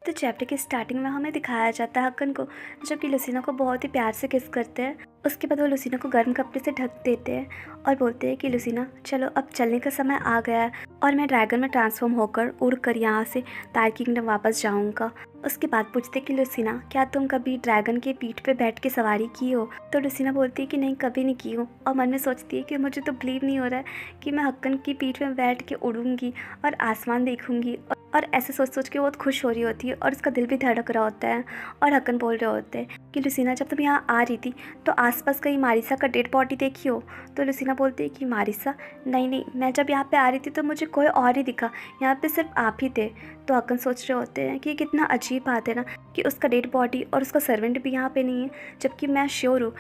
तो चैप्टर की स्टार्टिंग में हमें दिखाया जाता है हक्कन को, जो कि लुसीना को बहुत ही प्यार से किस करते हैं। उसके बाद वो लुसीना को गर्म कपड़े से ढक देते हैं और बोलते हैं कि लुसीना चलो अब चलने का समय आ गया है और मैं ड्रैगन में ट्रांसफॉर्म होकर उड़कर यहाँ से तार किंगडम वापस जाऊँगा। उसके बाद पूछते कि लुसीना क्या तुम कभी ड्रैगन के पीठ पे बैठ के सवारी की हो? तो लुसीना बोलती है कि नहीं, कभी नहीं की हूँ। और मन में सोचती है कि मुझे तो बिलीव नहीं हो रहा है कि मैं हक्कन की पीठ में बैठ के उड़ूंगी और आसमान देखूंगी। और ऐसे सोच सोच के बहुत खुश हो रही होती है और उसका दिल भी धड़क रहा होता है। और हक्कन बोल रहे होते हैं कि लुसीना जब तुम यहाँ आ रही थी तो आसपास कहीं मारिसा का डेड बॉडी देखी हो? तो लुसीना बोलती है कि मारिसा नहीं नहीं, मैं जब यहाँ पे आ रही थी तो मुझे कोई और ही दिखा, यहाँ पे सिर्फ आप ही थे। तो हक्कन सोच रहे होते हैं कि कितना अजीब बात है ना कि उसका डेड बॉडी और उसका सर्वेंट भी यहाँ पे नहीं है, जबकि मैं श्योर हूँ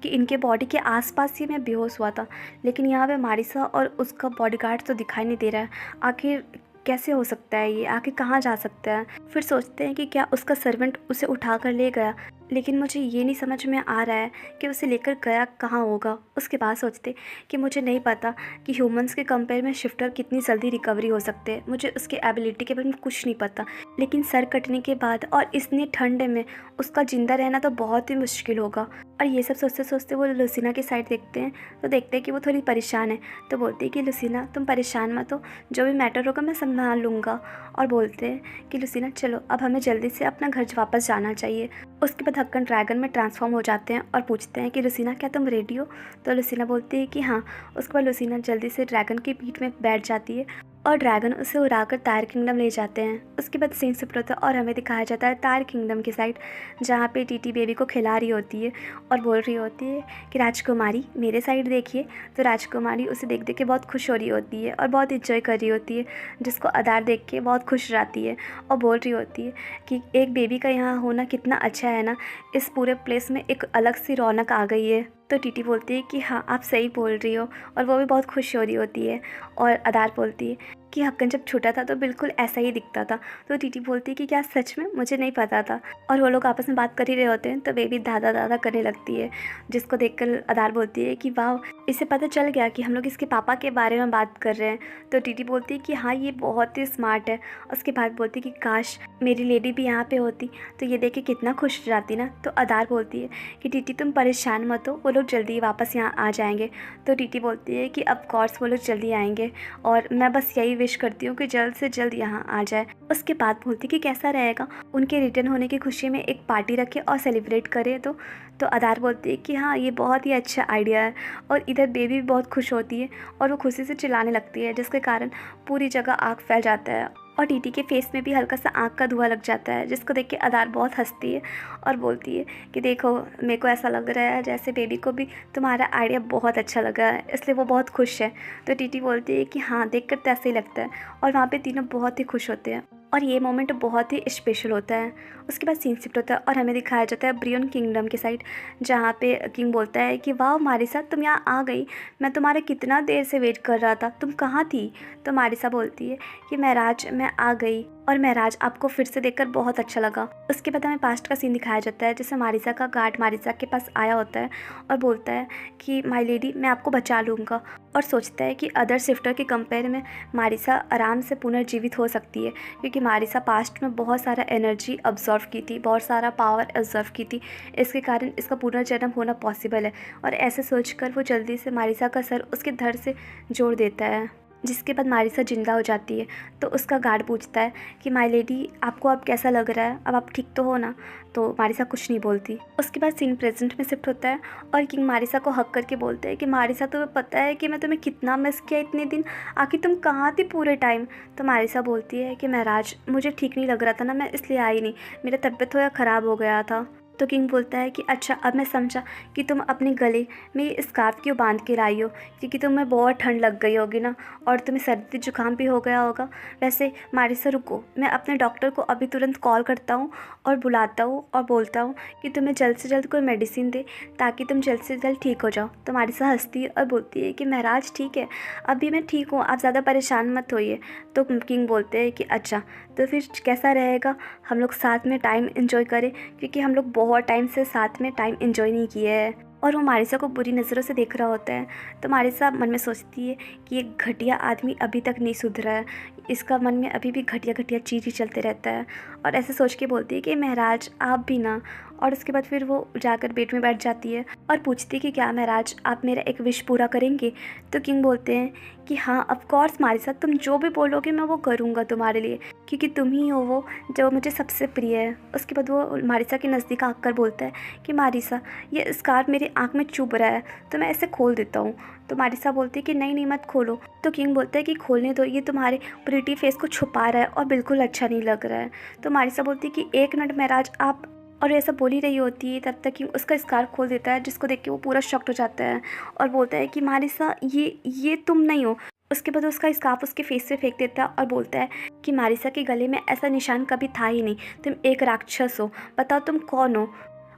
कि इनके बॉडी के आसपास ही मैं बेहोश हुआ था, लेकिन यहाँ पे मारिसा और उसका बॉडीगार्ड तो दिखाई नहीं दे रहा है। आखिर कैसे हो सकता है ये? आखिर कहाँ जा सकता है? फिर सोचते हैं कि क्या उसका सर्वेंट उसे उठा कर ले गया, लेकिन मुझे ये नहीं समझ में आ रहा है कि उसे लेकर गया कहाँ होगा। उसके बाद सोचते कि मुझे नहीं पता कि ह्यूमंस के कंपेयर में शिफ्टर कितनी जल्दी रिकवरी हो सकते हैं, मुझे उसके एबिलिटी के बारे में कुछ नहीं पता, लेकिन सर कटने के बाद और इतनी ठंड में उसका ज़िंदा रहना तो बहुत ही मुश्किल होगा। और ये सब सोचते सोचते वो लुसीना की साइड देखते हैं तो देखते हैं कि वो थोड़ी परेशान है। तो बोलते हैं कि लुसीना तुम परेशान मत हो, जो भी मैटर होगा मैं संभाल लूँगा। और बोलते हैं कि लुसीना चलो अब हमें जल्दी से अपना घर वापस जाना चाहिए। उसके बाद हक्कन ड्रैगन में ट्रांसफॉर्म हो जाते हैं और पूछते हैं कि लुसीना क्या तुम रेडी हो? तो लुसीना बोलती है कि हाँ। उसके बाद लुसीना जल्दी से ड्रैगन की पीठ में बैठ जाती है और ड्रैगन उसे उड़ाकर तार किंगडम ले जाते हैं। उसके बाद सीन शिफ्ट होता है और हमें दिखाया जाता है तार किंगडम की साइड, जहाँ पे टीटी बेबी को खिला रही होती है और बोल रही होती है कि राजकुमारी मेरे साइड देखिए। तो राजकुमारी उसे देख देख के बहुत खुश हो रही होती है और बहुत इंजॉय कर रही होती है, जिसको अदार देख के बहुत खुश रहती है और बोल रही होती है कि एक बेबी का यहाँ होना कितना अच्छा है ना, इस पूरे प्लेस में एक अलग सी रौनक आ गई है। तो टीटी बोलती है कि हाँ आप सही बोल रही हो, और वो भी बहुत खुश हो रही होती है। और अदार बोलती है कि हक्कन जब छोटा था तो बिल्कुल ऐसा ही दिखता था। तो टीटी बोलती है कि क्या सच में? मुझे नहीं पता था। और वो लोग आपस में बात कर ही रहे होते हैं तो बेबी दादा दादा करने लगती है, जिसको देखकर अदार बोलती है कि वाह, इसे पता चल गया कि हम लोग इसके पापा के बारे में बात कर रहे हैं। तो टीटी बोलती है कि हाँ ये बहुत ही स्मार्ट है। उसके बाद बोलती है कि काश मेरी लेडी भी यहाँ पे होती तो ये देख के कितना खुश हो जाती ना। तो अदार बोलती है कि टीटी तुम परेशान मत हो, वो लोग जल्दी वापस यहाँ आ जाएंगे। तो टीटी बोलती है कि ऑफ कोर्स वो लोग जल्दी आएंगे और मैं बस यही विश करती हूँ कि जल्द से जल्द यहाँ आ जाए। उसके बाद बोलती कि कैसा रहेगा उनके रिटर्न होने की खुशी में एक पार्टी रखे और सेलिब्रेट करें। तो अदार बोलती है कि हाँ ये बहुत ही अच्छा आइडिया है। और इधर बेबी भी बहुत खुश होती है और वो खुशी से चिल्लाने लगती है, जिसके कारण पूरी जगह आग फैल जाता है और टीटी के फेस में भी हल्का सा आँख का धुआं लग जाता है, जिसको देख के अदार बहुत हंसती है और बोलती है कि देखो मेरे को ऐसा लग रहा है जैसे बेबी को भी तुम्हारा आइडिया बहुत अच्छा लगा है, इसलिए वो बहुत खुश है। तो टीटी बोलती है कि हाँ देखकर तो ऐसे ही लगता है। और वहाँ पे तीनों बहुत ही खुश होते हैं और ये मोमेंट बहुत ही स्पेशल होता है। उसके बाद सीन शिफ्ट होता है और हमें दिखाया जाता है ब्रियन किंगडम के साइड, जहाँ पे किंग बोलता है कि वाह मारिसा तुम यहाँ आ गई, मैं तुम्हारे कितना देर से वेट कर रहा था, तुम कहाँ थी? तो मारिसा बोलती है कि महराज मैं आ गई और महराज आपको फिर से देखकर बहुत अच्छा लगा। उसके बाद हमें पास्ट का सीन दिखाया जाता है, जैसे मारिसा का गार्ड मारिसा के पास आया होता है और बोलता है कि माय लेडी मैं आपको बचा लूँगा। और सोचता है कि अदर शिफ्टर के कंपेयर में मारिसा आराम से पुनर्जीवित हो सकती है, क्योंकि मारिसा पास्ट में बहुत सारा एनर्जी ऑब्जर्व की थी, बहुत सारा पावर ऑब्जर्व की थी, इसके कारण इसका पुनर्जन्म होना पॉसिबल है। और ऐसे सोचकर वो जल्दी से मारिसा का सर उसके धड़ से जोड़ देता है, जिसके बाद मारिसा जिंदा हो जाती है। तो उसका गार्ड पूछता है कि माय लेडी आपको अब कैसा लग रहा है, अब आप ठीक तो हो ना? तो मारिसा कुछ नहीं बोलती। उसके बाद सीन प्रेजेंट में शिफ्ट होता है और किंग मारिसा को हक करके बोलते हैं कि मारिसा तुम्हें पता है कि मैं तुम्हें कितना मिस किया इतने दिन, आखिर तुम कहाँ थी पूरे टाइम? तो मारिसा बोलती है कि महराज मुझे ठीक नहीं लग रहा था ना, मैं इसलिए आई नहीं, मेरा तबीयत थोड़ा ख़राब हो गया था। तो किंग बोलता है कि अच्छा अब मैं समझा कि तुम अपने गले में ये स्कार्फ क्यों बांध के लाई हो, क्योंकि तुम्हें बहुत ठंड लग गई होगी ना और तुम्हें सर्दी जुकाम भी हो गया होगा। वैसे मारिसा रुको, मैं अपने डॉक्टर को अभी तुरंत कॉल करता हूँ और बुलाता हूँ और बोलता हूँ कि तुम्हें जल्द से जल्द कोई मेडिसिन दे ताकि तुम जल्द से जल्द ठीक हो जाओ। तो मारिसा हंसती है और बोलती है कि महराज ठीक है, अभी मैं ठीक हूँ, आप ज़्यादा परेशान मत होइए। तो किंग बोलते हैं कि अच्छा तो फिर कैसा रहेगा हम लोग साथ में टाइम एंजॉय करें, क्योंकि हम लोग बहुत टाइम से साथ में टाइम एंजॉय नहीं किया है। और वो मारिसा को बुरी नज़रों से देख रहा होता है। तो मारिसा मन में सोचती है कि ये घटिया आदमी अभी तक नहीं सुधरा है, इसका मन में अभी भी घटिया घटिया चीज़ ही चलते रहता है। और ऐसे सोच के बोलती है कि महाराज आप भी ना। और उसके बाद फिर वो जाकर बेड में बैठ जाती है और पूछती है कि क्या महाराज आप मेरा एक विश पूरा करेंगे। तो किंग बोलते हैं कि हाँ ऑफ कोर्स मारिसा, तुम जो भी बोलोगे मैं वो करूँगा तुम्हारे लिए, क्योंकि तुम ही हो वो जो मुझे सबसे प्रिय है। उसके बाद वो मारिसा के नज़दीक आकर बोलता है कि मारिसा ये स्कार्फ मेरी आँख में चुभ रहा है तो मैं ऐसे खोल देता हूँ। तो मारिसा बोलती है कि नहीं नहीं मत खोलो। तो किंग बोलता है कि खोलने दो, ये तुम्हारे प्रिटी फेस को छुपा रहा है और बिल्कुल अच्छा नहीं लग रहा है। तो मारिसा बोलती है कि एक मिनट महाराज आप, और ऐसा बोल ही रही होती है तब तक कि उसका स्कार्फ खोल देता है, जिसको देख के वो पूरा शॉक्ड हो जाता है और बोलता है कि मारिसा ये तुम नहीं हो। उसके बाद उसका स्कार्फ उसके फेस से फेंक देता है और बोलता है कि मारिसा के गले में ऐसा निशान कभी था ही नहीं, तुम एक राक्षस हो, बताओ तुम कौन हो।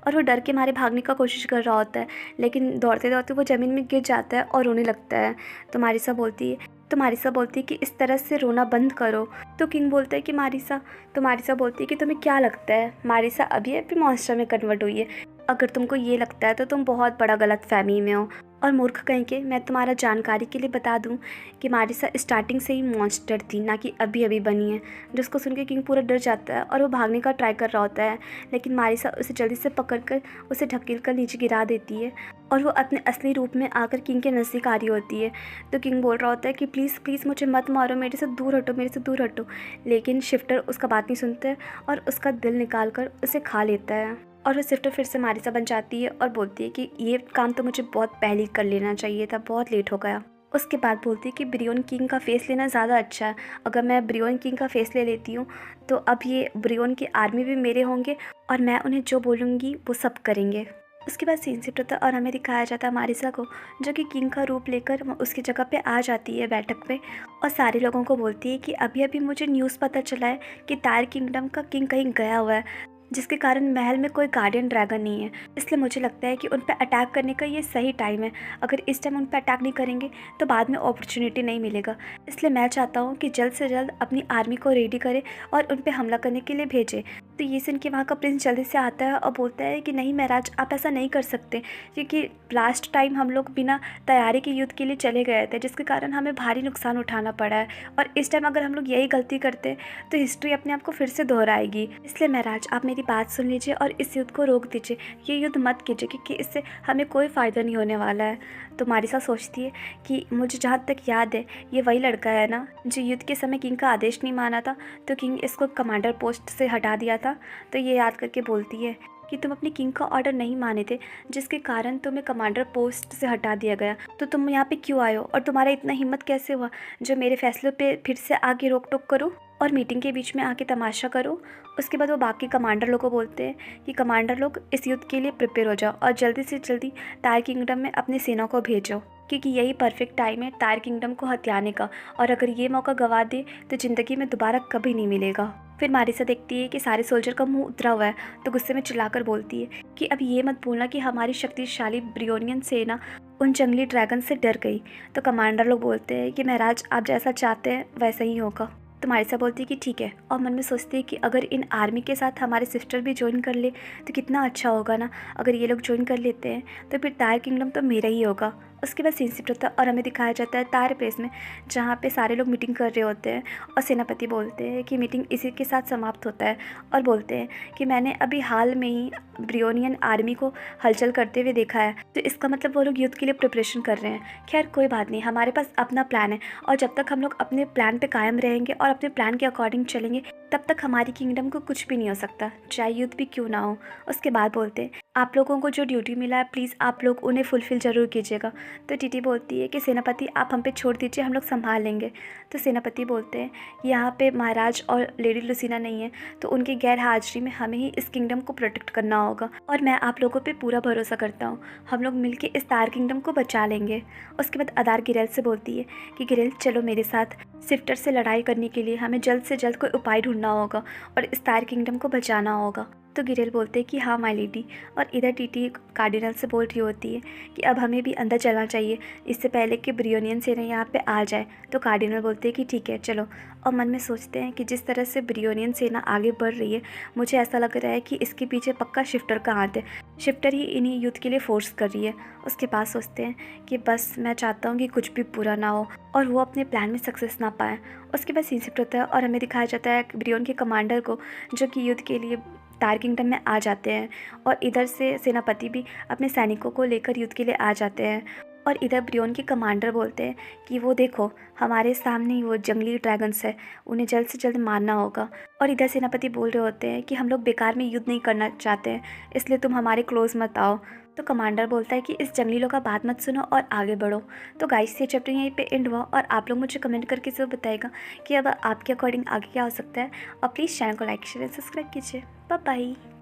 और वो डर के मारे भागने का कोशिश कर रहा होता है, लेकिन दौड़ते दौड़ते वो ज़मीन में गिर जाता है और रोने लगता है। तो मारिसा बोलती है कि इस तरह से रोना बंद करो। तो किंग बोलता है कि मारिसा, तो मारिसा बोलती है कि तुम्हें क्या लगता है मारिसा अभी अभी मॉन्स्टर में कन्वर्ट हुई है, अगर तुमको ये लगता है तो तुम बहुत बड़ा गलत फहमी में हो। और मूर्ख कहीं के, मैं तुम्हारा जानकारी के लिए बता दूं कि मारिसा स्टार्टिंग से ही मॉन्स्टर थी, ना कि अभी अभी बनी है। जिसको सुन के किंग पूरा डर जाता है और वो भागने का ट्राई कर रहा होता है, लेकिन मारिसा उसे जल्दी से पकड़कर उसे ढकेल कर नीचे गिरा देती है और वो अपने असली रूप में आकर किंग के नज़दीक आ रही होती है। तो किंग बोल रहा होता है कि प्लीज़ प्लीज़ मुझे मत मारो, मेरे से दूर हटो, मेरे से दूर हटो। लेकिन शिफ्टर उसका बात नहीं सुनता है और उसका दिल निकाल कर उसे खा लेता है। और वो शिफ्टर फिर से मारिसा बन जाती है और बोलती है कि ये काम तो मुझे बहुत पहले ही कर लेना चाहिए था, बहुत लेट हो गया। उसके बाद बोलती है कि ब्रियोन किंग का फेस लेना ज़्यादा अच्छा है, अगर मैं ब्रियोन किंग का फेस ले लेती हूँ तो अब ये ब्रियोन की आर्मी भी मेरे होंगे और मैं उन्हें जो बोलूँगी वो सब करेंगे। उसके बाद सीन शिफ्ट होता है और हमें दिखाया जाता है मारिसा को, जो कि किंग का रूप लेकर उसकी जगह पे आ जाती है बैठक पे और सारे लोगों को बोलती है कि अभी अभी मुझे न्यूज़ पता चला है कि टायर किंगडम का किंग कहीं गया हुआ है, जिसके कारण महल में कोई गार्डियन ड्रैगन नहीं है। इसलिए मुझे लगता है कि उन पर अटैक करने का ये सही टाइम है। अगर इस टाइम उन पर अटैक नहीं करेंगे तो बाद में अपॉर्चुनिटी नहीं मिलेगा। इसलिए मैं चाहता हूँ कि जल्द से जल्द अपनी आर्मी को रेडी करे और उन पर हमला करने के लिए भेजे। तो ये सुन के वहाँ का प्रिंस जल्दी से आता है और बोलता है कि नहीं महाराज आप ऐसा नहीं कर सकते, क्योंकि लास्ट टाइम हम लोग बिना तैयारी के युद्ध के लिए चले गए थे, जिसके कारण हमें भारी नुकसान उठाना पड़ा है। और इस टाइम अगर हम लोग यही गलती करते तो हिस्ट्री अपने आप को फिर से दोहराएगी। इसलिए महाराज आप मेरी बात सुन लीजिए और इस युद्ध को रोक दीजिए, ये युद्ध मत कीजिए, क्योंकि इससे हमें कोई फ़ायदा नहीं होने वाला है। तो मारिसा सोचती है कि मुझे जहाँ तक याद है ये वही लड़का है ना जो युद्ध के समय किंग का आदेश नहीं माना था, तो किंग इसको कमांडर पोस्ट से हटा दिया था। तो ये याद करके बोलती है कि तुम अपने किंग का ऑर्डर नहीं माने थे, जिसके कारण तुम्हें कमांडर पोस्ट से हटा दिया गया, तो तुम यहाँ पे क्यों आए हो और तुम्हारा इतना हिम्मत कैसे हुआ जो मेरे फैसलों पे फिर से आगे रोक टोक करो और मीटिंग के बीच में आके तमाशा करो। उसके बाद वो बाकी कमांडर लोग को बोलते हैं कि कमांडर लोग इस युद्ध के लिए प्रिपेयर हो जाओ और जल्दी से जल्दी टायर किंगडम में अपनी सेना को भेजो, क्योंकि यही परफेक्ट टाइम है टायर किंगडम को हथियाने का, और अगर ये मौका गवा दे तो ज़िंदगी में दोबारा कभी नहीं मिलेगा। फिर मारिसा देखती है कि सारे सोल्जर का मुंह उतरा हुआ है, तो गुस्से में चिल्लाकर बोलती है कि अब ये मत बोलना कि हमारी शक्तिशाली ब्रियोनियन सेना उन जंगली ड्रैगन से डर गई। तो कमांडर लोग बोलते हैं कि महाराज आप जैसा चाहते हैं वैसा ही होगा। तो मारिसा बोलती है कि ठीक है, और मन में सोचती है कि अगर इन आर्मी के साथ हमारे सिस्टर भी ज्वाइन कर ले तो कितना अच्छा होगा ना। अगर ये लोग ज्वाइन कर लेते हैं तो फिर टायर किंगडम तो मेरा ही होगा। उसके बाद सीन शिफ्ट होता है और हमें दिखाया जाता है टायर प्लेस में, जहाँ पे सारे लोग मीटिंग कर रहे होते हैं और सेनापति बोलते हैं कि मीटिंग इसी के साथ समाप्त होता है और बोलते हैं कि मैंने अभी हाल में ही ब्रियोनियन आर्मी को हलचल करते हुए देखा है, तो इसका मतलब वो लोग युद्ध के लिए प्रिपरेशन कर रहे हैं। खैर कोई बात नहीं, हमारे पास अपना प्लान है और जब तक हम लोग अपने प्लान पे कायम रहेंगे और अपने प्लान के अकॉर्डिंग चलेंगे तब तक हमारी किंगडम को कुछ भी नहीं हो सकता, चाहे युद्ध भी क्यों ना हो। उसके बाद बोलते हैं आप लोगों को जो ड्यूटी मिला है प्लीज़ आप लोग उन्हें फुलफ़िल ज़रूर कीजिएगा। तो टीटी बोलती है कि सेनापति आप हम पे छोड़ दीजिए, हम लोग संभाल लेंगे। तो सेनापति बोलते हैं यहाँ पे महाराज और लेडी लुसीना नहीं है, तो उनकी गैर हाजिरी में हमें ही इस किंगडम को प्रोटेक्ट करना होगा और मैं आप लोगों पे पूरा भरोसा करता हूँ, हम लोग मिलके इस तार किंगडम को बचा लेंगे। उसके बाद अदार गिरेल से बोलती है कि गिरेल चलो मेरे साथ, शिफ्टर से लड़ाई करने के लिए हमें जल्द से जल्द कोई उपाय ढूंढना होगा और इस तार किंगडम को बचाना होगा। तो गिरेल बोलते हैं कि हाँ माय लेडी, और इधर टीटी कार्डिनल से बोल रही होती है कि अब हमें भी अंदर चलना चाहिए इससे पहले कि ब्रियोनियन सेना यहाँ पे आ जाए। तो कार्डिनल बोलते हैं कि ठीक है चलो, और मन में सोचते हैं कि जिस तरह से ब्रियोनियन सेना आगे बढ़ रही है, मुझे ऐसा लग रहा है कि इसके पीछे पक्का शिफ्टर का हाथ है। शिफ्टर ही इन्हीं युद्ध के लिए फोर्स कर रही है। उसके बाद सोचते हैं कि बस मैं चाहता हूँ कि कुछ भी बुरा ना हो और वो अपने प्लान में सक्सेस ना पाए। उसके बाद सीन शिफ्ट होता है और हमें दिखाया जाता है ब्रियोन के कमांडर को, जो कि युद्ध के लिए तार किंगडम में आ जाते हैं। और इधर से सेनापति भी अपने सैनिकों को लेकर युद्ध के लिए आ जाते हैं। और इधर ब्रियोन के कमांडर बोलते हैं कि वो देखो, हमारे सामने ही वो जंगली ड्रैगन्स है, उन्हें जल्द से जल्द मारना होगा। और इधर सेनापति बोल रहे होते हैं कि हम लोग बेकार में युद्ध नहीं करना चाहते हैं, इसलिए तुम हमारे क्लोज मत आओ। तो कमांडर बोलता है कि इस जंगली लोग का बात मत सुनो और आगे बढ़ो। तो गाइस, ये चैप्टर यहीं पे एंड हुआ और आप लोग मुझे कमेंट करके ज़रूर बताएगा कि अब आपके अकॉर्डिंग आगे क्या हो सकता है। और प्लीज़ चैनल को लाइक शेयर एंड सब्सक्राइब कीजिए। Bye bye.